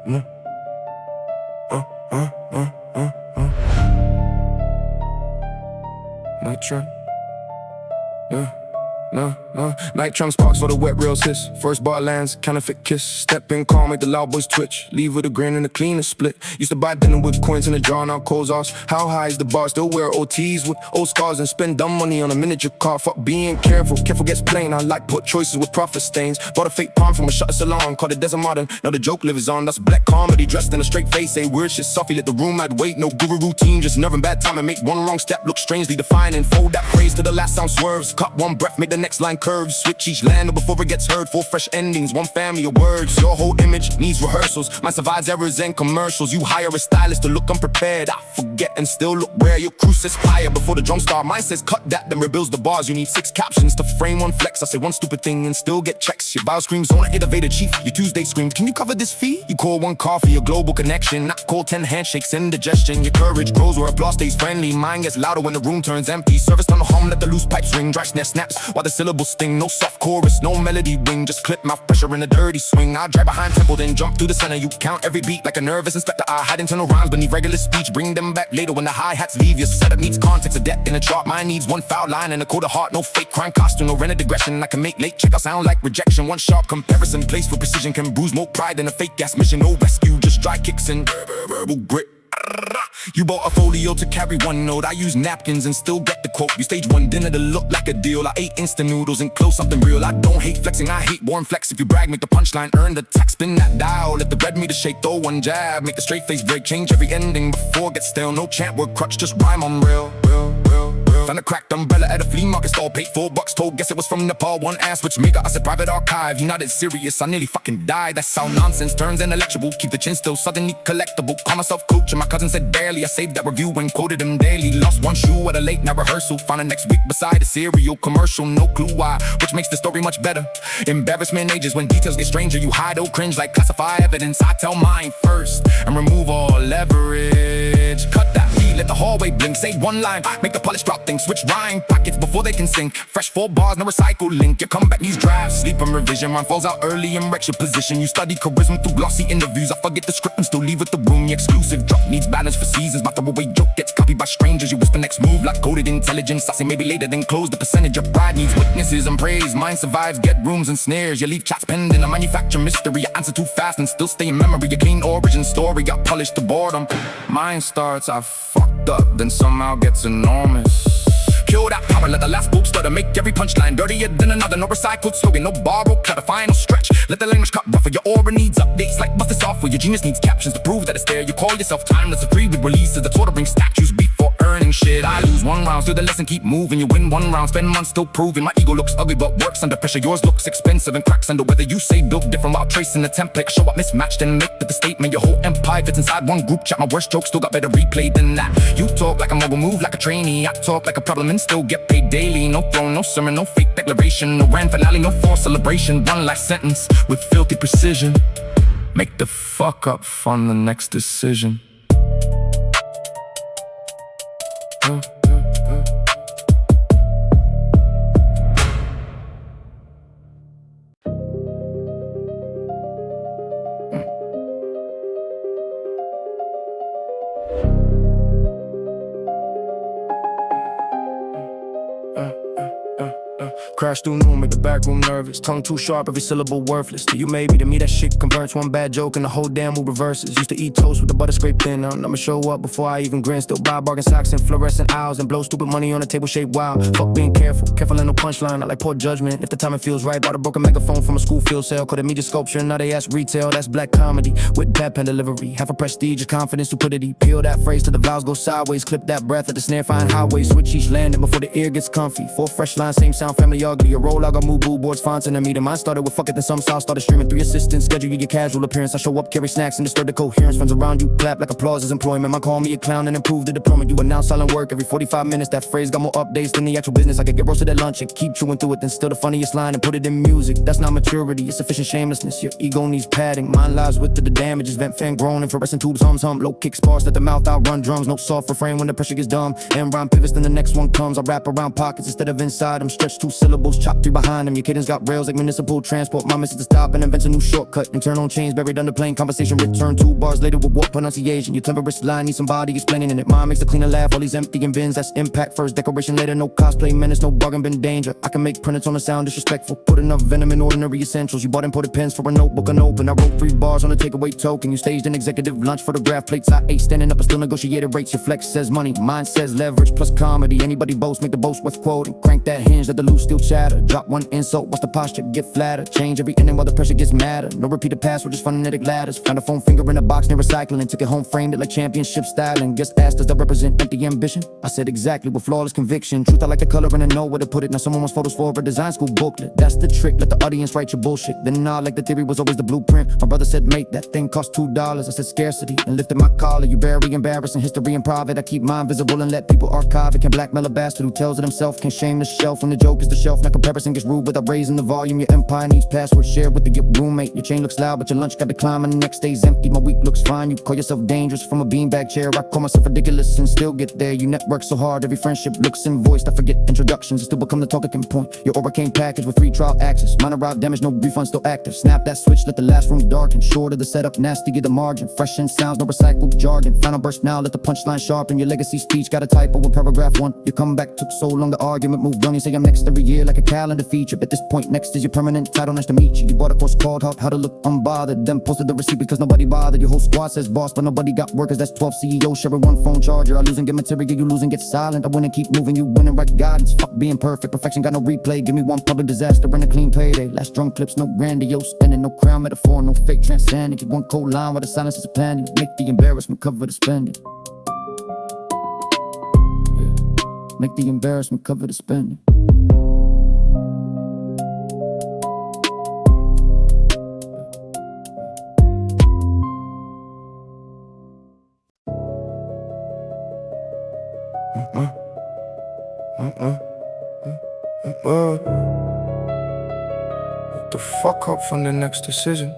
Night trap. Night tram sparks for the wet rails hiss. First bar lands, counterfeit kiss. Step in calm, make the loud boys twitch. Leave with a grin and a clean and split. Used to buy dinner with coins in a jar, now cold off. How high is the bar? Still wear OTs with old scars and spend dumb money on a miniature car. Fuck being careful, careful gets plain. I like put choices with profit stains. Bought a fake palm from a shutter salon, called it Desert Modern. Now the joke lives on, that's black comedy. Dressed in a straight face, say weird shit softly. Let the room I'd wait, no guru routine. Just nerve and bad time and make one wrong step look strangely defining. Fold that phrase till the last sound swerves. Cut one breath, make the next line curves. Switch each land before it gets heard. 4 fresh endings, 1 family of words. Your whole image needs rehearsals. Mine survives errors and commercials. You hire a stylist to look unprepared. I forget and still look where your crew says fire before the drum start. Mine says cut that, then rebuilds the bars. You need 6 captions to frame 1 flex. I say 1 stupid thing and still get checks. Your bio screams on an innovator chief. Your Tuesday screams, can you cover this fee? You call 1 coffee, a global connection. Not call 10 handshakes, indigestion. Your courage grows where applause stays friendly. Mine gets louder when the room turns empty. Service on the hum, let the loose pipes ring. Dry snare snaps while the syllables sting. No soft chorus, no melody ring. Just clip mouth pressure in a dirty swing. I drive behind tempo, then jump through the center. You count every beat like a nervous inspector. I hide internal rhymes beneath regular speech. Bring them back later when the hi-hats leave. Your setup needs context, a depth in a chart. Mine needs 1 foul line and a quarter heart. No fake crime costume, no rented digression. I can make late check out sound like rejection. 1 sharp comparison placed with precision can bruise more pride than a fake gas mission. No rescue, just dry kicks and verbal grit. You bought a folio to carry 1 note. I use napkins and still get the quote. You stage 1 dinner to look like a deal. I ate instant noodles and close something real. I don't hate flexing, I hate warm flex. If you brag, make the punchline earn the tax. Spin that dial, let the bread meter shake. Throw 1 jab, make the straight face break. Change every ending before it gets stale. No chant word crutch, just rhyme on real. Found a cracked umbrella at a flea market stall. Paid $4, told guess it was from Nepal. 1 asked which maker, I said private archive. He nodded serious, I nearly fucking died. That's how nonsense turns intellectual. Keep the chin still, suddenly collectible. Call myself coach and my cousin said barely. I saved that review and quoted him daily. Lost 1 shoe at a late night rehearsal. Found it next week beside a cereal commercial. No clue why, which makes the story much better. Embarrassment ages when details get stranger. You hide or cringe like classify evidence. I tell mine first and remove all leverage. Cut that beat, let the hallway blink. Say 1 line, make the polish drop things. Switch rhyme pockets before they can sink. Fresh 4 bars, no recycle link. Your comeback needs drafts, sleep and revision. Rhyme falls out early and wrecks your position. You study charisma through glossy interviews. I forget the script and still leave with the room. Your exclusive drop needs balance for seasons. My throwaway joke gets copied by strangers. You whisper next move like coded intelligence. I say maybe later then close. The percentage of pride needs witnesses and praise. Mine survives, get rooms and snares. You leave chats pending, I manufacture mystery. I answer too fast and still stay in memory. A clean origin story, got polished to boredom. Mine starts, I fucked up, then somehow gets enormous. Kill that power, let the last boop stutter. Make every punchline dirtier than another. No recycled slogan, no borrowed cut. A final stretch, let the language cut rougher. Your aura needs updates like bust this off. Your genius needs captions to prove that it's there. You call yourself timeless, a 3-week releases. That's ordering statues before earning shit. I lose 1 round, still the lesson, keep moving. You win 1 round, spend months still proving. My ego looks ugly but works under pressure. Yours looks expensive and cracks under weather. You say built different while tracing the template. Show up mismatched and make the statement. Your whole empire fits inside 1 group chat. My worst joke still got better replay than that. You talk like a mobile, move like a trainee. I talk like a problem and still get paid daily. No throne, no sermon, no fake declaration. No grand finale, no forced celebration. 1 life sentence with filthy precision. Make the fuck up fun the next decision. Crash through noon, make the back room nervous. Tongue too sharp, every syllable worthless. To you maybe, to me that shit converts. 1 bad joke and the whole damn move reverses. Used to eat toast with the butter scraped in. I'ma show up before I even grin. Still buy bargain socks and fluorescent owls. And blow stupid money on the table shaped wild. Fuck being careful, careful in no punchline. I like poor judgment, if the timing feels right. Bought a broken megaphone from a school field sale. Called it media sculpture, now they ask retail. That's black comedy, with bad pen delivery. Half a prestige, confidence, stupidity. Peel that phrase till the vowels go sideways. Clip that breath at the snare, find highways. Switch each landing before the ear gets comfy. 4 fresh lines, same sound, family ugly. A roll, I got move boo boards, fonts in the meter. Mine started with fuck it, then some sauce started streaming. 3 assistants, schedule you your casual appearance. I show up, carry snacks and disturb the coherence. Friends around you clap like applause is employment. Mine call me a clown and improve the diploma. You announce silent work every 45 minutes. That phrase got more updates than the actual business. I could get roasted at lunch and keep chewing through it, then still the funniest line and put it in music. That's not maturity, it's sufficient shamelessness. Your ego needs padding, mine lies with the damages. Vent fan grown and fluorescent tubes hum. Low kick sparse, let the mouth outrun drums. No soft refrain when the pressure gets dumb. And rhyme pivots, then the next one comes. I wrap around pockets instead of inside. I'm stretched 2 syllables post, chop 3 behind them. Your cadence got rails like municipal transport. My message to stop and invent a new shortcut. Internal chains buried under plain conversation. Return 2 bars later with what pronunciation? Your cleverest line needs somebody explaining in it. Mom makes the cleaner laugh, all these empty in bins. That's impact first, decoration later. No cosplay menace, no bargain bin danger. I can make printouts on the sound disrespectful. Put enough venom in ordinary essentials. You bought imported pens for a notebook unopened. I wrote 3 bars on a takeaway token. You staged an executive lunch, photograph plates I ate. Standing up and still negotiated rates. Your flex says money, mine says leverage plus comedy. Anybody boast, make the boast worth quoting. Crank that hinge, let the loose still chatter. Drop one insult, watch the posture get flatter. Change every ending while the pressure gets madder. No repeated password, just phonetic ladders. Found a foam finger in a box near recycling. Took it home, framed it like championship styling. Guess asked, does that represent empty ambition? I said exactly, with flawless conviction. Truth I like the color and I know where to put it. Now someone wants photos for a design school booklet. That's the trick, let the audience write your bullshit. Then nod like the theory was always the blueprint. My brother said make that thing cost $2. I said scarcity and lifted my collar. You bury embarrassing history in private. I keep mine visible and let people archive it. Can blackmail a bastard who tells it himself. Can shame the shelf when the joke is the shelf. Now comparison gets rude without raising the volume. Your empire needs password shared with your roommate. Your chain looks loud but your lunch got to climb and the next day's empty. My week looks fine. You call yourself dangerous from a beanbag chair. I call myself ridiculous and still get there. You network so hard every friendship looks invoiced. I forget introductions and still become the talking point. Your aura came packaged with free trial access. Mine arrived damaged, no refund still active. Snap that switch, let the last room darken. Short of the setup, nasty get the margin. Fresh in sounds, no recycled jargon. Final burst now, let the punchline sharpen. Your legacy speech got a typo in paragraph 1. Your comeback took so long, the argument moved on. You say I'm next every year like a calendar feature. At this point, next is your permanent title. Nice to meet you. You bought a course called How to Look Unbothered. Then posted the receipt because nobody bothered. Your whole squad says boss, but nobody got workers. That's 12 CEOs sharing one phone charger. I lose and get material, you lose and get silent. I win and keep moving, you win and write guidance. Fuck being perfect, perfection got no replay. Give me one public disaster and a clean payday. Last drum clips, no grandiose ending, no crown metaphor, no fake transcending. Keep one cold line while the silence is planning. Make the embarrassment cover the spending. Yeah. Make the embarrassment cover the spending. The fuck up from the next decision.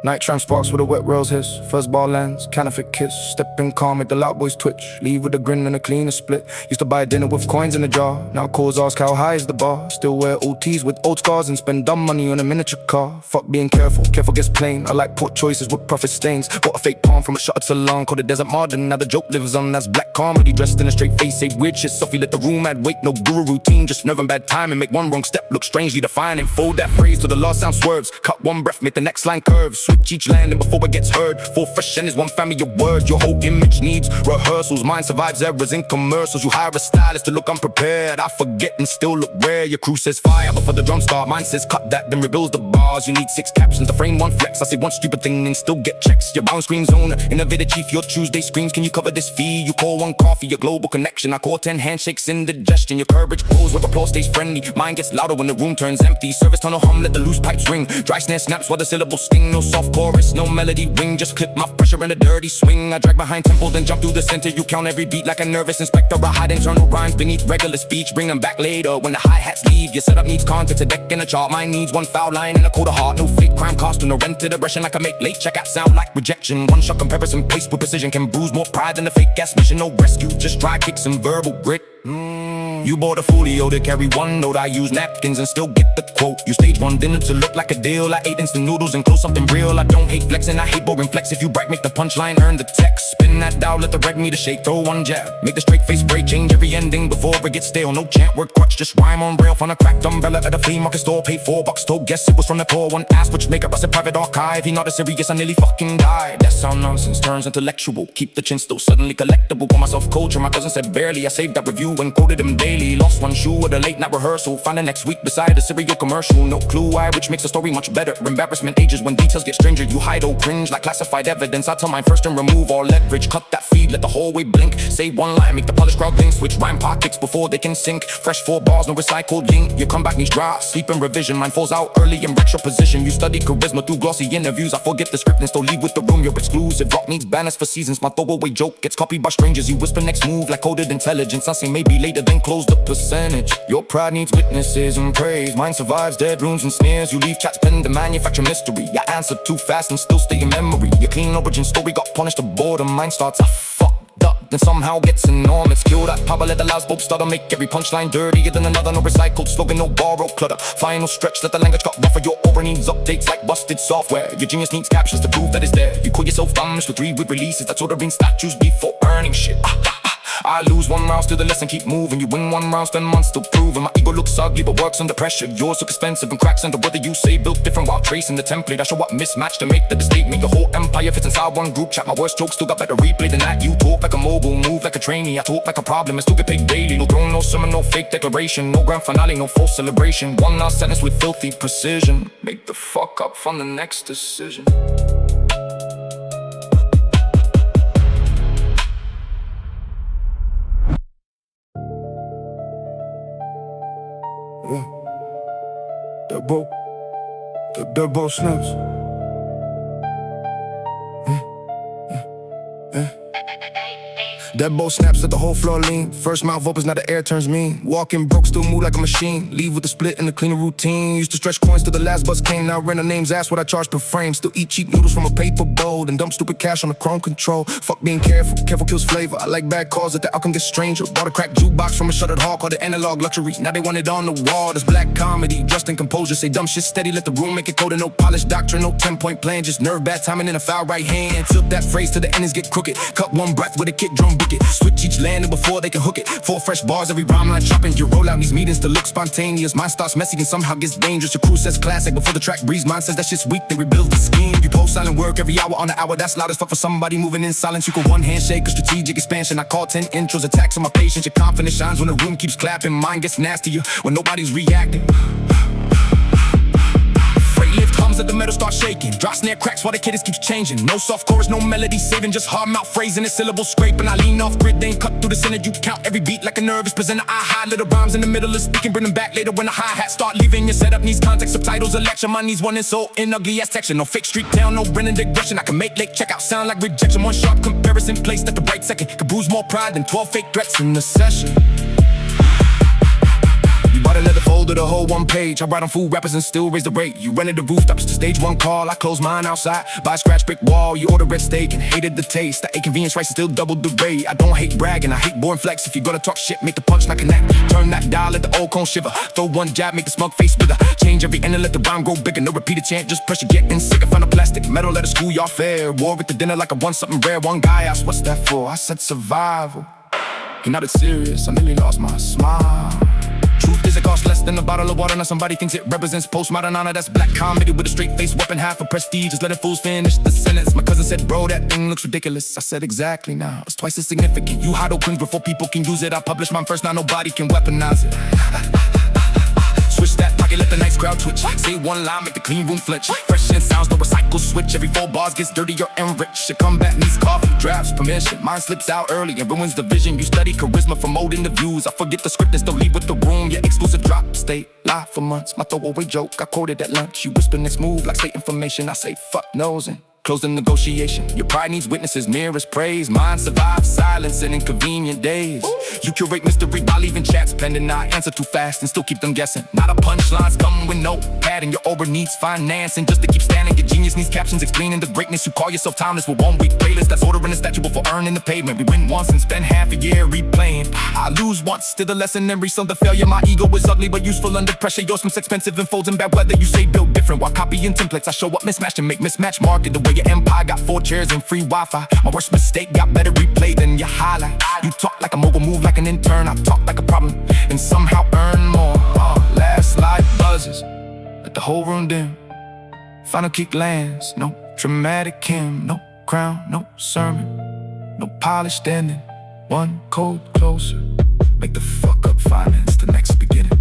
Night tram sparks with a wet rails hiss. Fuzzball lands, counterfeit kiss. Stepping calm, make the loud boys twitch. Leave with a grin and a cleaner split. Used to buy dinner with coins in a jar. Now calls ask how high is the bar. Still wear OTs with old scars and spend dumb money on a miniature car. Fuck being careful, careful gets plain. I like poor choices with profit stains. Bought a fake palm from a shot salon. Called it desert modern, now the joke lives on. That's black comedy, dressed in a straight face. Say weird shit, Sophie let the room add weight. No guru routine, just nerve and bad timing. Make one wrong step look strangely defining. Fold that phrase till the last sound swerves. Cut one breath, make the next line curve. Switch each landing before it gets heard. Full fresh and is one family of words. Your whole image needs rehearsals. Mine survives errors in commercials. You hire a stylist to look unprepared. I forget and still look rare. Your crew says fire before the drum start. Mine says cut that, then rebuilds the bars. You need 6 captions to frame one flex. I say one stupid thing and still get checks. Your bound screams owner, innovator chief. Your Tuesday screams, can you cover this fee? You call one coffee, your global connection. I call 10 handshakes indigestion. Your courage grows where applause stays friendly. Mine gets louder when the room turns empty. Service tunnel hum, let the loose pipes ring. Dry snare snaps while the syllables sting. No soft chorus, no melody ring. Just clip my pressure in a dirty swing. I drag behind tempo, then jump through the center. You count every beat like a nervous inspector. I hide internal rhymes beneath regular speech. Bring them back later when the hi-hats leave. Your setup needs context, a deck and a chart. Mine needs one foul line and a quarter heart. No fake crime costume, no rented aggression. Like I make late checkout sound like rejection. One shot comparison, pace with precision. Can bruise more pride than a fake ass mission. No rescue, just dry kicks and verbal grit. You bought a folio to carry one note. I use napkins and still get the quote. You stage one dinner to look like a deal. I ate instant noodles and close something real. I don't hate flexing, I hate boring flex. If you bright, make the punchline earn the text. Spin that dial, let the red meter shake. Throw one jab, make the straight face break. Change every ending before it gets stale. No chant, word crutch, just rhyme on rail. Found a cracked umbrella at a flea market store. Paid $4, told guess it was from the poor. One asked which makeup, I said private archive. He not as serious, I nearly fucking died. That sound nonsense turns intellectual. Keep the chin still suddenly collectible. Call myself culture, my cousin said barely. I saved that review and quoted him daily. Lost one shoe at a late night rehearsal. Find the next week beside a cereal commercial. No clue why, which makes the story much better. Embarrassment ages when details get stranger. You hide or cringe like classified evidence. I tell mine first and remove all leverage. Cut that feed, let the hallway blink. Say one line, make the polished crowd think. Switch rhyme pockets before they can sink. Fresh 4 bars, no recycled ink. Your comeback needs dry, sleep in revision. Mine falls out early in retro position. You study charisma through glossy interviews. I forget the script and still leave with the room. You're exclusive, rock needs banners for seasons. My throwaway joke gets copied by strangers. You whisper next move like coded intelligence. I say maybe later then close the percentage. Your pride needs witnesses and praise. Mine survives dead rooms and sneers. You leave chats pen to manufacture mystery. I answer too fast and still stay in memory. Your clean origin story got punished to boredom. Mine starts, I fucked up, then somehow gets enormous. Kill that power, let the last bulb stutter, make every punchline dirtier than another. No recycled slogan, no borrowed clutter. Final stretch, let the language cut rougher. Your aura needs updates like busted software. Your genius needs captions to prove that it's there. You call yourself famous with 3 week releases, that's ordering statues before earning shit. I lose 1 round, still the lesson, keep moving. You win 1 round, spend months still proving. My ego looks ugly, but works under pressure. Yours look expensive and cracks under whether you say built different while tracing the template. I show up mismatched to make the statement. Your whole empire fits inside 1 group chat. My worst jokes still got better replay than that. You talk like a mogul, move like a trainee. I talk like a problem, and still get paid daily. No throne, no sermon, no fake declaration. No grand finale, no false celebration. 1 last sentence with filthy precision. Make the fuck up from the next decision. They're both snaps. That bow snaps, let the whole floor lean. First mouth opens, now the air turns mean. Walking broke, still move like a machine. Leave with the split and the cleaner routine. Used to stretch coins till the last bus came. Now rent a names, ask what I charge per frame. Still eat cheap noodles from a paper bowl, and dump stupid cash on the chrome control. Fuck being careful, careful kills flavor. I like bad calls that the outcome gets stranger. Bought a cracked jukebox from a shuttered hall called the analog luxury. Now they want it on the wall. There's black comedy, dressed in composure. Say dumb shit steady, let the room make it colder. No polished doctrine, no 10-point plan. Just nerve, bad timing in a foul right hand. Tilt that phrase till the endings get crooked. Cut 1 breath with a kick drum book it. Switch each landing before they can hook it. 4 fresh bars, every rhyme line chopping. You roll out these meetings to look spontaneous. Mine starts messy and somehow gets dangerous. Your crew says classic before the track breathes. Mine says that shit's weak, then rebuild the scheme. You post silent work every hour on the hour. That's loud as fuck for somebody moving in silence. You can 1 handshake or strategic expansion. I call 10 intros, attacks on my patience. Your confidence shines when the room keeps clapping. Mine gets nastier when nobody's reacting. Lift hums at the metal start shaking. Drop snare cracks while the cadence keeps changing. No soft chorus, no melody saving. Just hard mouth phrasing and syllables scraping. I lean off grid, they ain't cut through the center. You count every beat like a nervous presenter. I hide little rhymes in the middle of speaking. Bring them back later when the hi-hat start leaving. Your setup needs context, subtitles, a lecture. Mine needs one and so in ugly ass texture. No fake street town, no Brennan digression. I can make late checkout sound like rejection. 1 sharp comparison placed at the right second could bruise more pride than 12 fake threats in the session. You bought a leather folder, the whole 1 page. I write on food rappers and still raise the rate. You rented the rooftops to stage 1 call. I close mine outside, buy a scratch brick wall. You order red steak and hated the taste. The convenience rice is still double the rate. I don't hate bragging, I hate boring flex. If you gonna talk shit, make the punch not connect. Turn that dial, let the old cone shiver. Throw 1 jab, make the smug face bigger. Change every end and let the rhyme grow bigger. No repeated chant, just pressure getting sicker. Find a plastic metal, let a school y'all fair. War at the dinner like I won something rare. 1 guy asked, what's that for? I said survival. He nodded serious, I nearly lost my smile. Truth is it costs less than a bottle of water. Now somebody thinks it represents postmodern honor. That's black comedy with a straight face weapon. Half a prestige, just letting fools finish the sentence. My cousin said, bro, that thing looks ridiculous. I said, exactly now, it's twice as significant. You hide cringe before people can use it. I publish mine first, now nobody can weaponize it. Switch that pocket, let the nice crowd twitch. Say 1 line, make the clean room flinch. Fresh in sounds, no recycle switch. Every 4 bars gets dirtier and rich. Your comeback needs coffee, drafts, permission. Mine slips out early and ruins the vision. You study charisma from molding the views. I forget the script and still leave with the room. Your exclusive drop, stay live for months. My throwaway joke, I quoted at lunch. You whisper next move like state information. I say fuck knows and close the negotiation. Your pride needs witnesses, mirrors praise. Mine survives silence and inconvenient days. You curate mystery by leaving chats pending. I answer too fast and still keep them guessing. Not a punchlines come with no padding. Your over needs financing just to keep standing. Your genius needs captions explaining the greatness. You call yourself timeless with 1 week playlist. That's ordering a statue before earning the payment. We win once and spend half a year replaying. I lose once, still the lesson and resell the failure. My ego is ugly but useful under pressure. Yours comes expensive and folds in bad weather. You say build different while copying templates. I show up mismatched and make mismatch market. The way your empire got 4 chairs and free Wi-Fi. My worst mistake got better replay than your highlight. You talk like a mogul, move like an intern. I talk like a problem and somehow earn more. Last slide buzzes, let the whole room dim. Final kick lands, no dramatic hymn, no crown, no sermon, no polished ending. 1 code closer, make the fuck up finance the next beginning.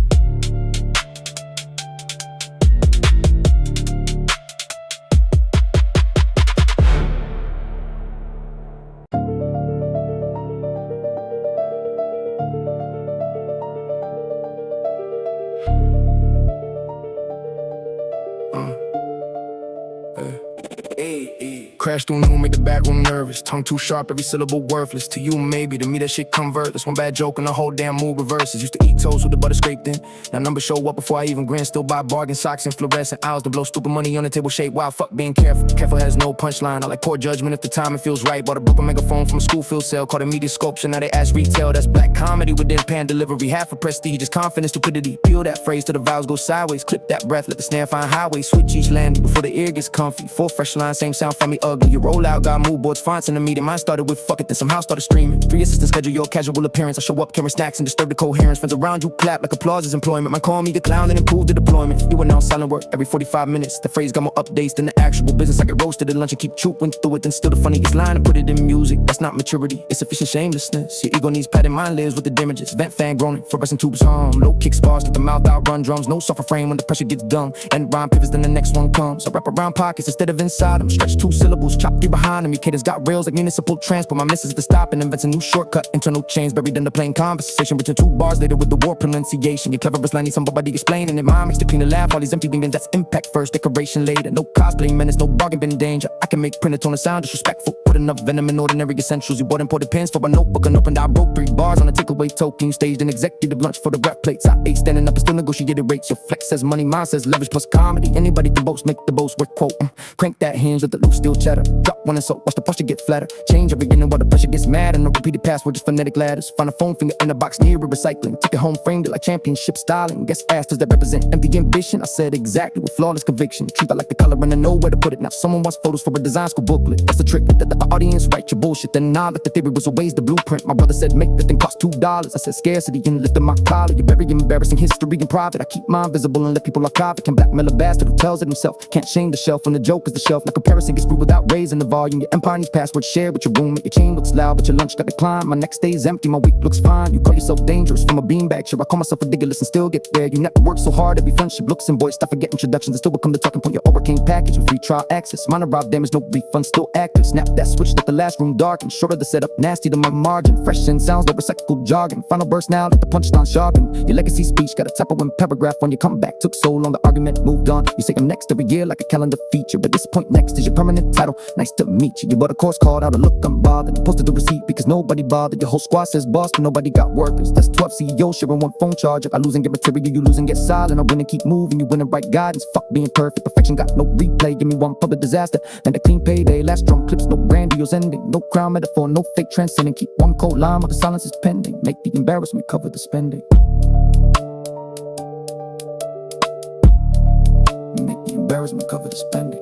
crash through noon, make the back room nervous. Tongue too sharp, every syllable worthless. To you maybe, to me that shit convert. That's one bad joke and the whole damn mood reverses. Used to eat toast with the butter scraped in. Now numbers show up before I even grin. Still buy bargain socks and fluorescent owls to blow stupid money on the table shape. Wow, fuck being careful. Careful has no punchline. I like poor judgment if the timing feels right. Bought a broken megaphone from a school field sale. Called a media sculpture, now they ask retail. That's black comedy with deadpan delivery. Half a prestige, just confidence, stupidity. Peel that phrase till the vowels go sideways. Clip that breath, let the snare find highways. Switch each landing before the ear gets comfy. Four fresh lines, same sound from me ugly. You roll out, got mood boards, fonts in the meeting. Mine started with fuck it, then somehow started streaming. 3 assistants schedule your casual appearance. I show up carrying snacks and disturb the coherence. Friends around you clap like applause is employment. Might call me the clown and improve the deployment. You announce silent work every 45 minutes. The phrase got more updates than the actual business. I get roasted at lunch and keep chewing through it. Then still the funniest line and put it in music. That's not maturity, it's sufficient shamelessness. Your ego needs padding, mine lives with the damages. Vent fan groaning, fluorescent tubes hum. Low kick spars, let the mouth out run drums. No suffer frame when the pressure gets dumb. And rhyme pivots, then the next one comes. I wrap around pockets instead of inside them. Stretch 2 syllables, chop 3 behind them. 𝐏𝐥𝐚𝐲𝐥𝐢𝐬𝐭 like municipal transport. My missus the stop and invents a new shortcut. Internal chains buried in the plain conversation. Return 2 bars later with the war pronunciation. Your cleverest line needs somebody explaining it. Mine makes the cleaner laugh. All these empty beamings, that's impact first, decoration later. No cosplay menace, no bargain bin danger. I can make printed tone sound disrespectful. Put enough venom in ordinary essentials. You bought imported pens for a notebook and opened. I broke 3 bars on a takeaway token. You staged an executive lunch for the rep plates. I ate standing up and still negotiated rates. Your flex says money, mine says leverage plus comedy. Anybody can boast, make the boast worth quoting. Crank that hinge, let the loose steel chatter. Drop one and so watch the posture get flatter. Change every inning while the pressure gets mad. And no repeated password, just phonetic ladders. Find a phone finger in a box near recycling. Took it home, framed it like championship styling. Guess asked, does that represent empty ambition? I said exactly with flawless conviction. Treat I like the color and I know where to put it. Now someone wants photos for a design school booklet. That's the trick, that the audience write your bullshit. Then I let the theory was always the blueprint. My brother said make the thing cost $2. I said scarcity and lifted my collar. You bury embarrassing history in private. I keep mine visible and let people archive it. Can blackmail a bastard who tells it himself. Can't shame the shelf when the joke is the shelf. Now comparison gets through without raising the volume. Your empire needs passwords shared with your roommate. Your chain looks loud but your lunch got declined. My next day's empty, my week looks fine. You call yourself dangerous from a beanbag chair. I call myself ridiculous and still get there. You network so hard every friendship looks and boys stop forget introductions and still become the talking point. Your overcame package and free trial access. Mine arrived damage, no refund, still active. Snap that switch, let the last room darken. Shorter the setup, nasty to my margin. Fresh in sounds, no recycled jargon. Final burst now, let the punchline sharpen. Your legacy speech got a typo and paragraph when you come back. Took so long, the argument moved on. You say I'm next every year like a calendar feature. But this point next is your permanent title. Nice to meet you. You bought a course called How to Look Unbothered. Posted the receipt because nobody bothered. Your whole squad says boss, but nobody got workers. That's 12 CEOs sharing one phone charge. If I lose and get material, you lose and get silent. I win and keep moving, you win and right guidance. Fuck being perfect, perfection got no replay. Give me one public disaster, and a clean payday. Last drum clips, no grandiose ending. No crown metaphor, no fake transcending. Keep one cold line while the silence is pending. Make the embarrassment cover the spending. Make the embarrassment cover the spending.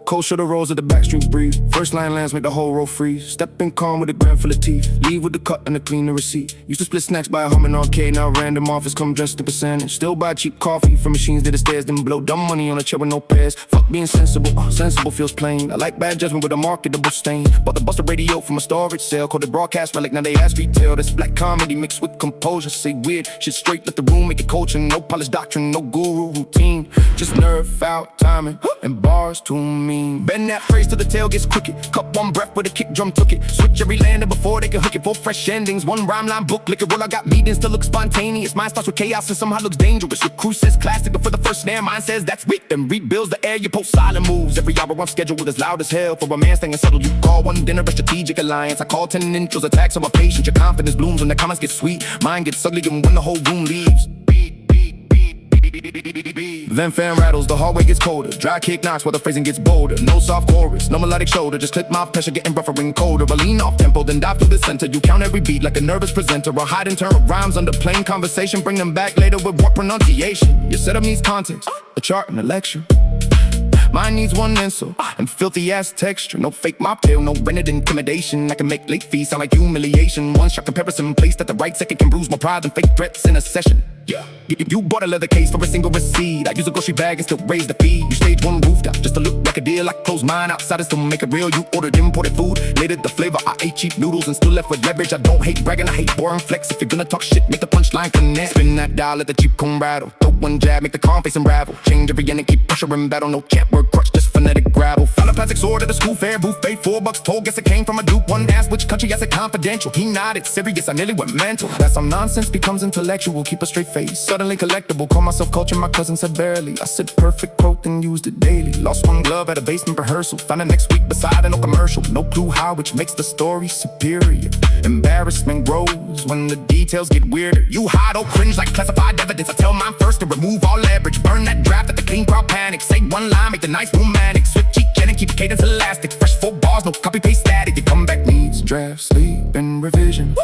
Cold shoulder rolls at the backstreets breathe. First line lands make the whole row freeze. Step in calm with a gram full of teeth. Leave with the cut and a cleaner receipt. Used to split snacks by a humming arcade. Now random offers come dressed in percentage. Still buy cheap coffee from machines that the stairs. Then blow dumb money on a chair with no pairs. Fuck being sensible, sensible feels plain. I like bad judgment with a marketable stain. Bought the Buster radio from a storage sale. Called it broadcast relic, now they ask retail. That's black comedy mixed with composure. Say weird shit straight, let the room make it culture. No polished doctrine, no guru routine. Just nerve out timing and bars to mean. Bend that phrase till the tail gets crooked. Cup one breath with a kick drum took it. Switch every landing before they can hook it. 4 fresh endings, 1 rhyme line book. Liquor roll, I got meetings to look spontaneous. Mine starts with chaos and somehow looks dangerous. Your crew says classic, but for the first snare, mine says that's wit. Then rebuilds the air, you post silent moves. Every hour I'm scheduled as loud as hell. For a man staying subtle, you call one dinner a strategic alliance. I call 10 intros, attacks on my patience. Your confidence blooms when the comments get sweet. Mine gets ugly and when the whole room leaves. Then fan rattles, the hallway gets colder. Dry kick knocks while the phrasing gets bolder. No soft chorus, no melodic shoulder. Just clip my pressure, getting rougher and colder. I lean off tempo, then dive through the center. You count every beat like a nervous presenter. Or hide and turn rhymes under plain conversation. Bring them back later with warped pronunciation. Your setup needs context, a chart and a lecture. Mine needs one insult and filthy ass texture. No fake mocktail, no rented intimidation. I can make late fees sound like humiliation. One shot comparison placed at the right second can bruise more pride than fake threats in a session. Yeah, you bought a leather case for a single receipt. I use a grocery bag and still raise the fee. You stage one rooftop just to look like a deal. I close mine outside and still make it real. You ordered imported food, later the flavor. I ate cheap noodles and still left with leverage. I don't hate bragging, I hate boring flex. If you're gonna talk shit, make the punchline connect. Spin that dial, let the Jeep come rattle. Throw one jab, make the calm face unravel. Change every end and keep pressuring battle. No chant word crutch, just phonetic gravel. Found a plastic sword at the school fair buffet. $4 told, guess it came from a dupe. One asked which country, I said confidential. He nodded, serious, I nearly went mental. That some nonsense becomes intellectual. Keep a straight face, suddenly collectible. Call myself culture, my cousin said barely. I said perfect quote and used it daily. Lost one glove at a basement rehearsal. Found it next week beside an old commercial. No clue how, which makes the story superior. Embarrassment grows when the details get weirder. You hide or cringe like classified evidence. I tell mine first to remove all leverage. Burn that draft at the clean crowd panic. Say one line, make the nice romantic. Switch cheek and keep the cadence elastic. Fresh 4 bars, no copy paste static. Your comeback needs draft, sleep, and revision.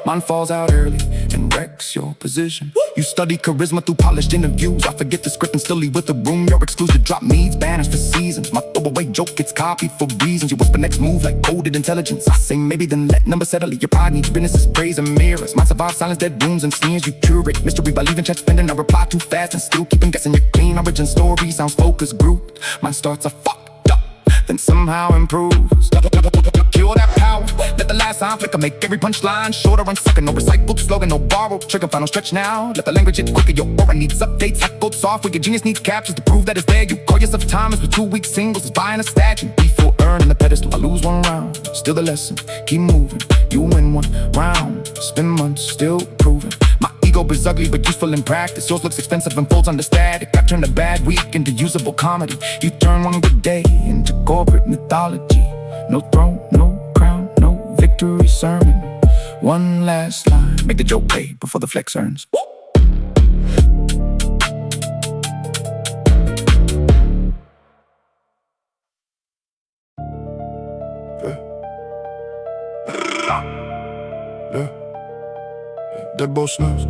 Mine falls out early and wrecks your position. You study charisma through polished interviews. I forget the script and still leave with the room. Your exclusive drop needs banners for seasons. My throwaway joke gets copied for reasons. You whisper next move like coded intelligence. I say maybe then let number settle it. Your pride needs businesses, praise and mirrors. Mine survive silence, dead rooms and sneers. You curate mystery by leaving chat spending. I reply too fast and still keeping guessing. Your clean origin story sounds focus grouped. Mine starts a fucked up, then somehow improves. Kill that power, let the last line flicker. Make every punchline shorter and sucker. No recycled slogan, no borrowed trigger. Final stretch now, let the language hit quicker. Your aura needs updates, hackled software. Your genius needs captures to prove that it's there. You call yourself timeless with 2 week singles. It's buying a statue before earning the pedestal. I lose one round, still the lesson. Keep moving, you win one round. Spend months, still proving. My ego is ugly but useful in practice. Yours looks expensive and folds under static. I turned a bad week into usable comedy. You turn one good day into corporate mythology. No throne, no crown, no victory sermon. One last line, make the joke pay before the flex earns. Dead boy snaps.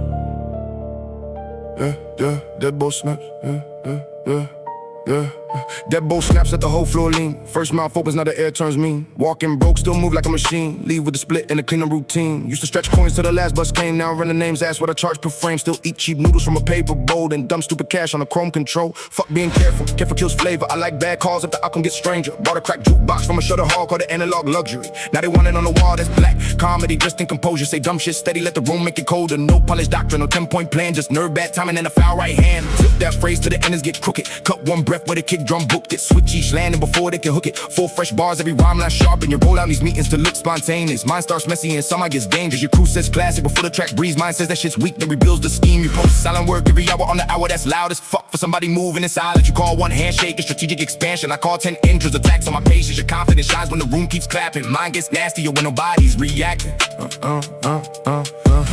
Dead boy snaps. Dead bow snaps at the whole floor lean. First mouth opens, now the air turns mean. Walking broke, still move like a machine. Leave with a split and a cleaner routine. Used to stretch coins till the last bus came. Now running names, ask what I charge per frame. Still eat cheap noodles from a paper bowl. And dumb stupid cash on a chrome control. Fuck being careful, careful kills flavor. I like bad calls if the outcome gets stranger. Bought a crack jukebox from a shutter hall called the analog luxury. Now they want it on the wall, that's black comedy dressed in composure. Say dumb shit steady, let the room make it colder. No polished doctrine, no 10-point plan. Just nerve bad timing and a foul right hand. Flip that phrase till the enders get crooked. Cut one breath where the kick drum booked it. Switch each landing before they can hook it. 4 fresh bars, every rhyme line sharp. And you roll out these meetings to look spontaneous. Mine starts messy and some I gets dangerous. Your crew says classic before the track breathes. Mine says that shit's weak, then rebuilds the scheme. You post silent work every hour on the hour. That's loud as fuck for somebody moving in silence. You call one handshake a strategic expansion. I call 10 intros attacks on my patience. Your confidence shines when the room keeps clapping. Mine gets nastier when nobody's reacting.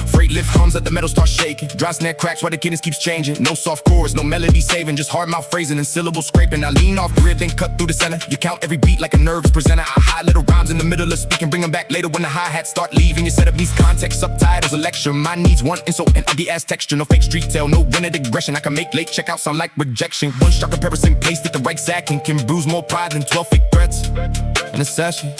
Freight lift comes at the metal starts shaking. Dry snare cracks while the cadence keeps changing. No soft chorus, no melody saving. Just hard mouth phrasing and syllable scraping. I lean off grid, then cut through the center. You count every beat like a nervous presenter. I hide little rhymes in the middle of speaking. Bring them back later when the hi-hats start leaving. You set up these context, subtitles, a lecture. Mine needs one insult and ugly ass texture. No fake street tale, no rented aggression. I can make late checkout sound like rejection. One sharp comparison placed at the right second can bruise more pride than 12 fake threats. In a session,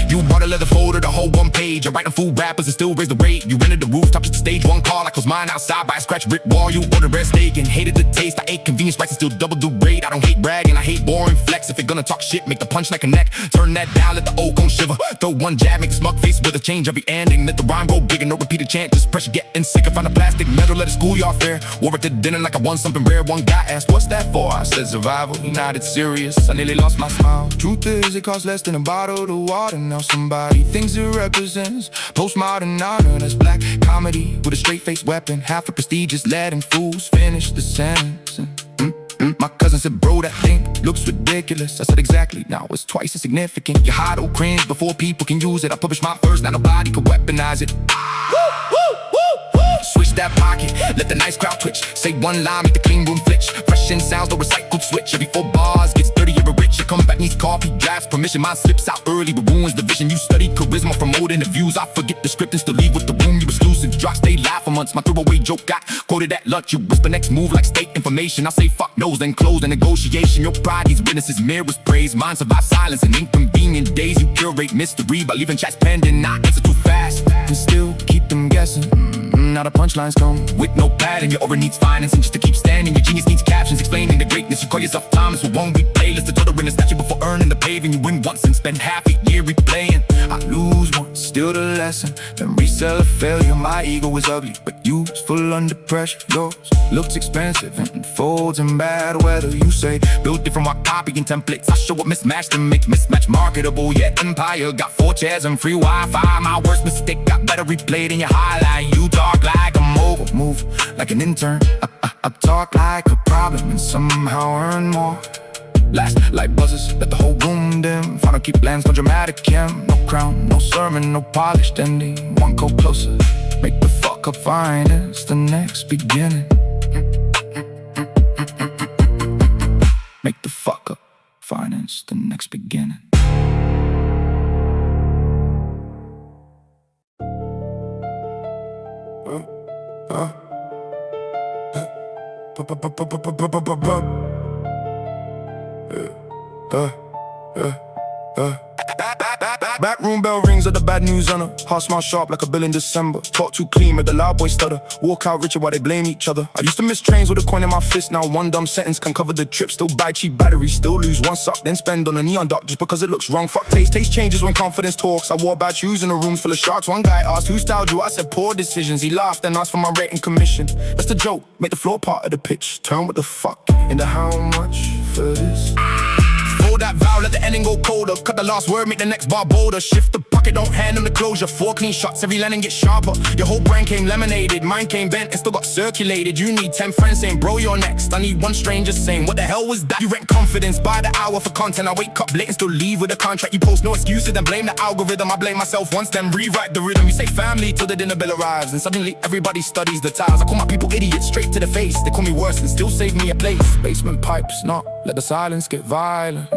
you bought a leather folder, the whole 1 page. I write on fool rappers and still raise the rate. You rented the rooftop just to stage 1 call. I close mine outside by a scratch brick wall. You ordered red steak and hated the taste. I ate convenience prices, still double the rate. I don't hate bragging, I hate boring flex. If you're gonna talk shit, make the punch like a neck. Turn that down, let the old cone shiver. Throw one jab, make a smug face with a change every ending. Let the rhyme go bigger, no repeated chant. Just pressure getting sicker. Find a plastic medal at a schoolyard fair. Wore it to dinner like I won something rare. One guy asked, what's that for? I said survival, he nodded serious. I nearly lost my smile. Truth is, it costs less than a bottle of water. Now somebody thinks it represents postmodern honor. That's black comedy with a straight-faced weapon. Half a prestigious letting fools finish the sentence. My cousin said, bro, that thing looks ridiculous. I said, exactly, now it's twice as significant. You hide or cringe before people can use it. I published mine first, now nobody can weaponize it. Switch that pocket, let the nice crowd twitch. Say one line, make the clean room flitch. Fresh in sounds, no recycled switch. Every 4 bars gets dirty, you're rich. Your comeback needs coffee, drafts, permission. Mine slips out early, but ruins the vision. You study charisma from old interviews. I forget the script and still leave with the room. You exclusive drop, stay live for months. My throwaway joke got quoted at lunch. You whisper next move like state information. I say fuck nose, then close the negotiation. Your pride needs witnesses, mirrors praise. Mine survive silence and inconvenient days. You curate mystery by leaving chats pending. Not answer too fast and still keep them guessing. now the punchlines come with no padding. Your aura needs financing just to keep standing. Your genius needs captions explaining the greatness. You call yourself timeless with one week playlist. The total win a statue before earning the paving. You win once and spend half a year replaying. I lose once, still the lesson, then resell a failure. My ego is ugly, but useful under pressure. Yours looks expensive and folds in bad weather. You say build different while copying templates. I show up mismatched and make mismatch marketable. Yet empire got 4 chairs and free Wi-Fi. My worst mistake got better replayed in your highlight. You talk like a mogul, move like an intern. I talk like a problem and somehow earn more. Last like buzzers, let the whole room dim. Final keep lands, no dramatic hymn. No crown, no sermon, no polished ending. One go closer, make the fuck up finance the next beginning. Make the fuck up finance the next beginning. Backroom bell rings at the bad news on her. Heart smile sharp like a bill in December. Talk too clean, make the loud boy stutter. Walk out richer while they blame each other. I used to miss trains with a coin in my fist. Now one dumb sentence can cover the trip. Still buy cheap batteries, still lose one sock, then spend on a neon dot just because it looks wrong. Fuck taste, taste changes when confidence talks. I wore bad shoes in a room full of sharks. One guy asked who styled you, I said poor decisions. He laughed and asked for my rate and commission. That's the joke, make the floor part of the pitch. Turn what the fuck into how much for this. Hold that vowel, let the ending go colder. Cut the last word, make the next bar bolder. Shift the pocket, don't hand them the closure. 4 clean shots, every landing gets sharper. Your whole brain came lemonaded, mine came bent and still got circulated. You need 10 friends saying, bro, you're next. I need one stranger saying, what the hell was that? You rent confidence by the hour for content. I wake up late and still leave with a contract. You post no excuses, then blame the algorithm. I blame myself once, then rewrite the rhythm. You say family till the dinner bell arrives, and suddenly everybody studies the ties. I call my people idiots straight to the face. They call me worse and still save me a place. Basement pipes, not let the silence get violent.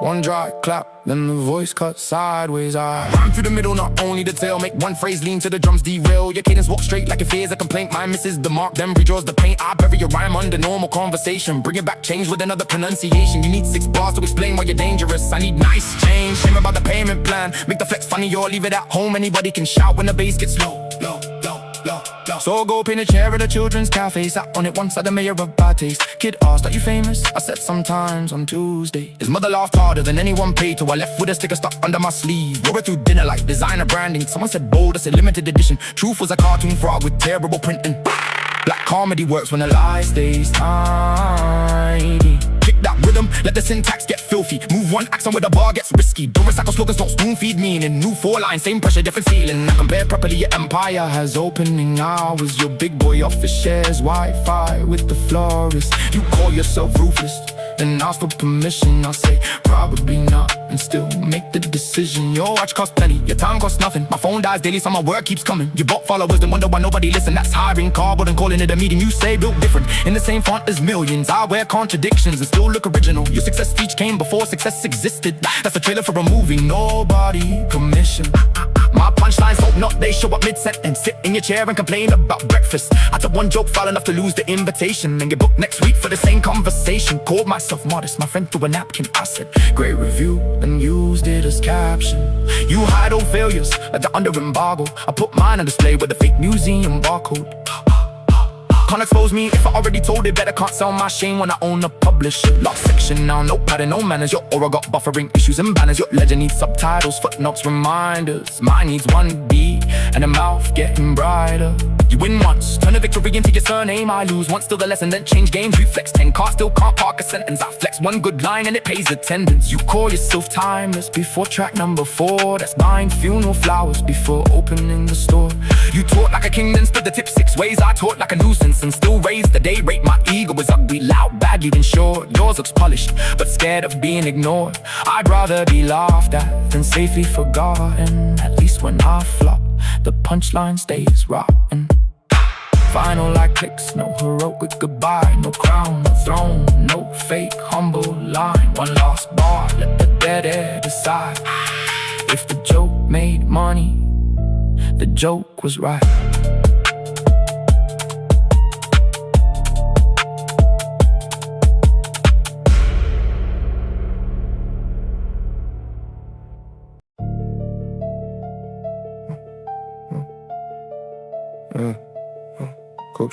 One dry clap, then the voice cut sideways. I rhyme through the middle, not only the tail. Make one phrase lean to the drums derail. Your cadence walk straight like it fears a complaint. Mine misses the mark, then redraws the paint. I bury your rhyme under normal conversation. Bring it back, change with another pronunciation. You need 6 bars to explain why you're dangerous. I need nice change, shame about the payment plan. Make the flex funny or leave it at home. Anybody can shout when the bass gets low, low, low, low, low. So go paint a chair at a children's cafe. Sat on it once like the mayor of bad taste. Kid asked, are you famous? I said sometimes on Tuesday. His mother laughed harder than anyone paid to. I left with a sticker stuck under my sleeve. Wore it through dinner like designer branding. Someone said bold, I said limited edition. Truth was a cartoon frog with terrible printing. Black comedy works when the lie stays tiny. Kick that rhythm, let the syntax get filthy. Move one accent where the bar gets risky. Don't recycle slogans, don't spoon feed meaning. New 4 lines, same pressure, different ceiling. I compare properly, your empire has opening hours. Your big boy office shares Wi-Fi with the florist. You call yourself ruthless, then ask for permission. I'll say probably not, and still make the decision. Your watch costs plenty, your time costs nothing. My phone dies daily, so my work keeps coming. You bought followers, then wonder why nobody listen. That's hiring cardboard and calling it a meeting. You say built different, in the same font as millions. I wear contradictions and still look original. Your success speech came before success existed. That's a trailer for a movie, nobody commissioned. My punchlines hope not, they show up mid-sentence. Sit in your chair and complain about breakfast. I took one joke foul enough to lose the invitation, and get booked next week for the same conversation. Called myself modest, my friend threw a napkin. I said, great review, and used it as caption. You hide all failures like they're under embargo. I put mine on display with the fake museum barcode. Can't expose me if I already told it. Better can't sell my shame when I own a publisher. Lost section now, no pattern, no manners. Your aura got buffering issues and banners. Your legend needs subtitles, footnotes, reminders. Mine needs 1B and a mouth getting brighter. You win once, turn a victory into your surname. I lose once, still the lesson, then change games. You flex 10 cards, still can't park a sentence. I flex one good line and it pays attendance. You call yourself timeless before track number 4. That's buying funeral flowers before opening the store. You taught like a king, then split the tip 6 ways. I taught like a nuisance and still raise the day rate. My ego is ugly, loud, badly insured. Yours looks polished, but scared of being ignored. I'd rather be laughed at than safely forgotten. At least when I flop, the punchline stays rotten. Final like clicks, no heroic goodbye. No crown, no throne, no fake humble line. One lost bar, let the dead air decide. If the joke made money, the joke was right. cold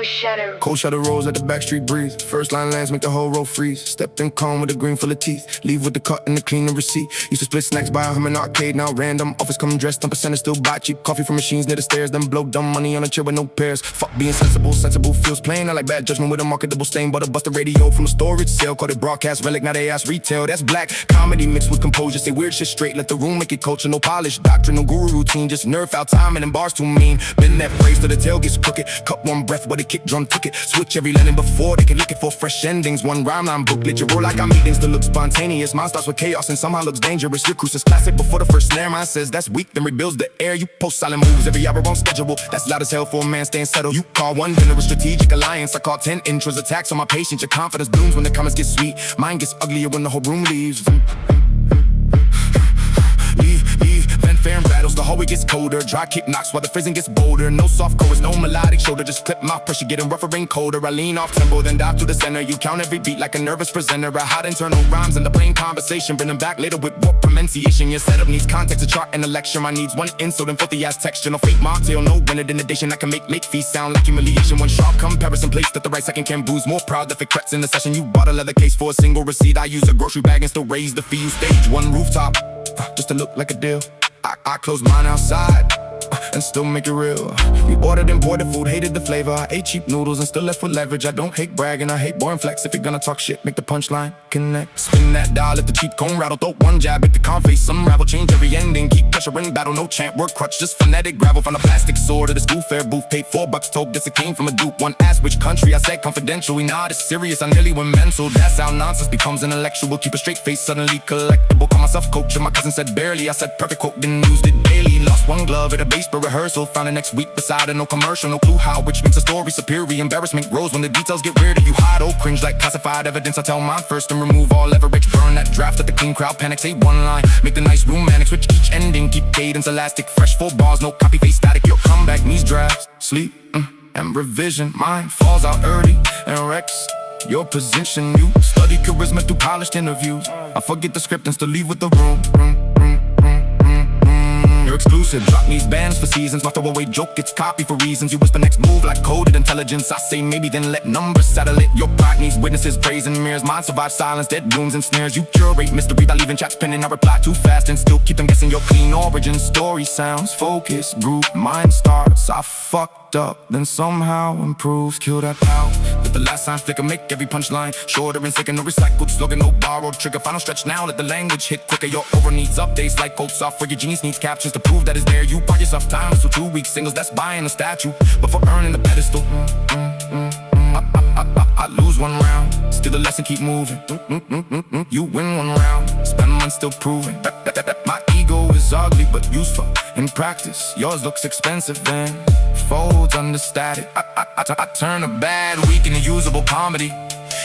shutter. Cold shutter rolls at the backstreet breeze. First line lands make the whole row freeze. Stepped in calm with a green full of teeth. Leave with the cut and the clean and receipt. Used to split snacks by him in arcade. Now random office come dressed 10% still buy cheap coffee from machines near the stairs. Then blow dumb money on a chair with no pairs. Fuck being sensible feels plain. I like bad judgment with a marketable stain. Bought a busted radio from a storage sale. Called it broadcast relic, now they ask retail. That's black comedy mixed with composure. Say weird shit straight, let the room make it culture. No polish, doctrine, no guru routine. Just nerf out timing and bars too mean. Been that phrase till the tail gets crooked. Cut one breath with a kick drum took it. Switch every landing before they can look it for fresh endings. One rhyme line booklet, you roll like our meetings to look spontaneous. Mine starts with chaos and somehow looks dangerous. Your cruise is classic before the first snare. Mine says that's weak, then rebuilds the air. You post silent moves every hour on schedule. That's loud as hell for a man staying settled. You call one dinner a strategic alliance. I call 10 intros attacks on my patience. Your confidence blooms when the comments get sweet. Mine gets uglier when the whole room leaves. Fan rattles, the hallway gets colder. Dry kick knocks while the phrasing gets bolder. No soft chorus, no melodic shoulder. Just clip my pressure, getting rougher and colder. I lean off tempo, then dive to the center. You count every beat like a nervous presenter. I hide internal rhymes in the plain conversation. Bring them back later with warp pronunciation. Your setup needs context, a chart, and a lecture. Mine needs one insult and filthy ass texture. No fake mocktail, no renegation. I can make feast sound like humiliation. One sharp comparison placed at the right second can booze. More proud if it cracks in the session. You bought a leather case for a single receipt. I use a grocery bag and still raise the fee. You stage one rooftop, just to look like a deal. I close mine outside and still make it real. We ordered imported food, hated the flavor. I ate cheap noodles and still left with leverage. I don't hate bragging, I hate boring flex. If you're gonna talk shit, make the punchline connect. Spin that dial, let the cheap cone rattle. Throw one jab at the con face, some ravel. Change every ending, keep pressure in battle. No chant, work crutch, just phonetic gravel. From the plastic sword to the school fair booth. Paid $4, told this it came from a dupe. One asked which country, I said confidential. We not as serious, I nearly went mental. That's how nonsense becomes intellectual. Keep a straight face, suddenly collectible. Call myself coach, and my cousin said barely. I said perfect quote, didn't use it daily. Lost one glove at a bass for rehearsal. Found it next week beside it, no commercial. No clue how, which makes a story superior. Embarrassment grows when the details get weirder. You hide, oh cringe like classified evidence. I tell mine first and remove all leverage. Burn that draft at the clean crowd panic. Say one line, make the nice romantic. Switch each ending, keep cadence elastic. Fresh 4 bars, no copy paste static. Your comeback needs drafts, sleep, and revision. Mine falls out early and wrecks your position. You study charisma through polished interviews. I forget the script and still leave with the room. You're exclusive, drop these bands for seasons. My throwaway joke gets copied for reasons. You whisper next move like coded intelligence. I say maybe then let numbers settle it. Your pride needs witnesses, praise and mirrors. Mine survives silence, dead wounds and snares. You curate mystery by leaving chats pending. I reply too fast and still keep them guessing your clean origin story. Sounds focused, group, mind starts. I fucked up, then somehow improves. Kill that doubt with the last sign flicker. Make every punchline shorter and sicker. No recycled slogan, no borrowed trigger. Final stretch now, let the language hit quicker. Your aura needs updates like code software. Your genius needs captions to prove that it's there. You buy yourself time, so 2 week singles, that's buying a statue. But for earning the pedestal, I lose one round. Still the lesson, keep moving. You win one round, spend one still proving my ego is ugly but useful in practice. Yours looks expensive and folds under static. I turn a bad week into usable comedy.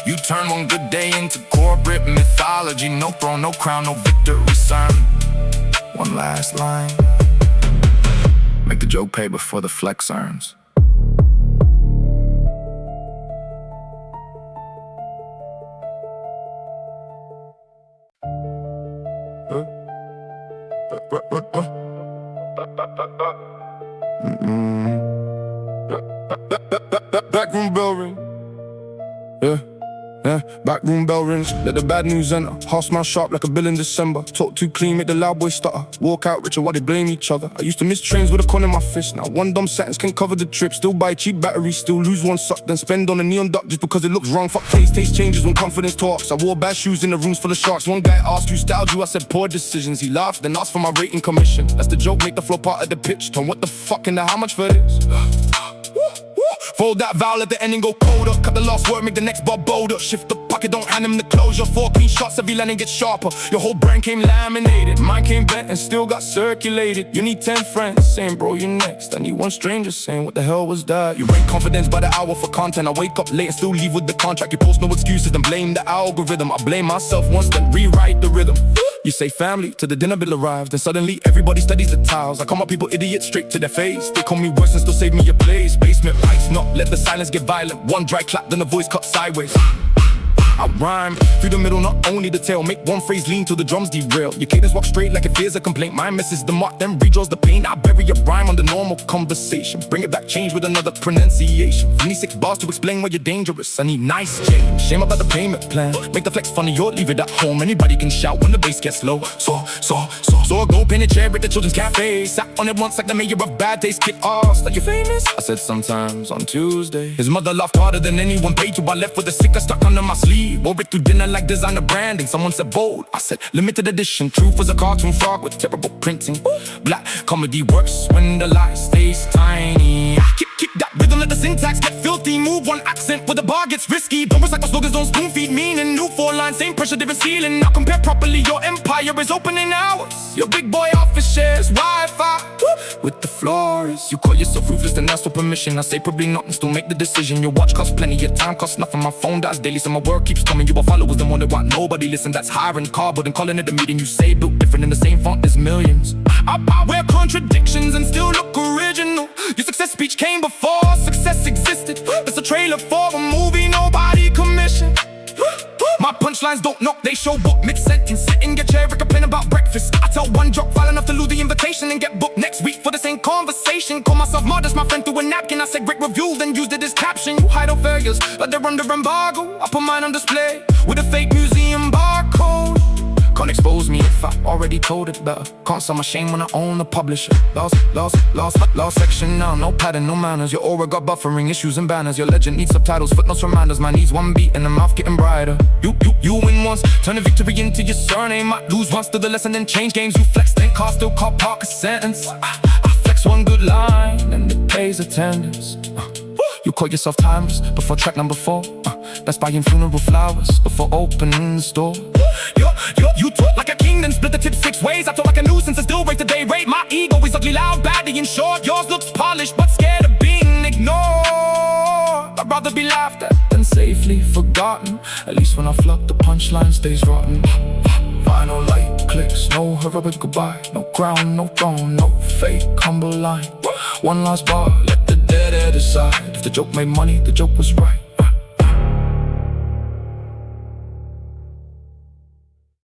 You turn one good day into corporate mythology. No throne, no crown, no victory sign. One last line, make the joke pay before the flex earns. Backroom bell ring. Backroom bell rings. Let the bad news enter. Heart smile sharp like a bill in December. Talk too clean, make the loud boy stutter. Walk out richer while they blame each other. I used to miss trains with a coin in my fist. Now one dumb sentence can cover the trip. Still buy cheap batteries, still lose one suck. Then spend on a neon duck just because it looks wrong. Fuck taste changes when confidence talks. I wore bad shoes in the rooms full of sharks. One guy asked you styled you, I said poor decisions. He laughed then asked for my rating commission. That's the joke, make the flow part of the pitch. Tom, what the fuck and how much for this? Fold that vowel at the end and go colder. Cut the last word, make the next bar bolder. Shift the pocket, don't hand him the closure. 4 clean shots, every landing gets sharper. Your whole brain came laminated. Mine came bent and still got circulated. You need 10 friends saying, bro, you're next. I need one stranger saying, what the hell was that? You rate confidence by the hour for content. I wake up late and still leave with the contract. You post no excuses, then blame the algorithm. I blame myself once, then rewrite the rhythm. You say family till the dinner bill arrives. Then suddenly everybody studies the tiles. I call my people idiots straight to their face. They call me worse and still save me your place. Basement lights, not let the silence get violent. One dry clap, then the voice cut sideways. I rhyme through the middle, not only the tail. Make one phrase lean till the drums derail. Your cadence walk straight like it fears a complaint. Mine misses the mark, then redraws the pain. I bury a rhyme on the normal conversation. Bring it back, change with another pronunciation. I need 6 bars to explain why you're dangerous. I need nice change. Shame about the payment plan. Make the flex funny or leave it at home. Anybody can shout when the bass gets low. So I go paint a chair at the children's cafe. Sat on it once like the mayor of Bad Taste. Kid asked, are you famous? I said sometimes on Tuesday. His mother laughed harder than anyone paid you. I left with a sticker stuck under my sleeve. Wore it through dinner like designer branding. Someone said bold. I said limited edition. Truth was a cartoon frog with terrible printing. Black comedy works when the lie stays tiny. Keep that rhythm, let the syntax get filthy. Move one accent where the bar gets risky. Don't recycle slogans, don't spoon feed meaning. New 4 lines, same pressure, different ceiling. Now compare properly, your empire is opening hours. Your big boy office shares Wi-Fi with the florist. You call yourself ruthless, then ask for permission. I say probably not and still make the decision. Your watch costs plenty, your time costs nothing. My phone dies daily, so my work keeps coming. You are followers, then wonder why nobody listen. That's hiring cardboard and calling it a meeting. You say built different in the same font as millions. I wear contradictions and still look original. Your success speech came before success existed. It's a trailer for a movie nobody commissioned. My punchlines don't knock, they show book mid-sentence. Sit in your chair, complain about breakfast. I tell one joke, file enough to lose the invitation and get booked next week for the same conversation. Call myself modest, my friend threw a napkin. I said great review, then used it as caption. You hide all failures, but they're under embargo. I put mine on display with a fake museum barcode. Can't expose me if I already told it better. Can't sell my shame when I own the publisher. Lost section now, no pattern, no manners. Your aura got buffering issues and banners. Your legend needs subtitles, footnotes, reminders. Mine needs one beat and the mouth getting brighter. You win once, turn a victory into your surname. I lose once to the lesson, then change games. You flex, then car still call park a sentence. I flex one good line and it pays attendance. You call yourself timeless before track number 4. That's buying funeral flowers before opening the store. You talk like a king, then split the tip 6 ways. I talk like a nuisance and still rate the day rate. My ego is ugly, loud, badly and short. Yours looks polished, but scared of being ignored. I'd rather be laughed at than safely forgotten. At least when I flop, the punchline stays rotten. Final light clicks, no heroic goodbye. No crown, no throne, no fake humble line. One last bar, let the dead air decide. If the joke made money, the joke was right.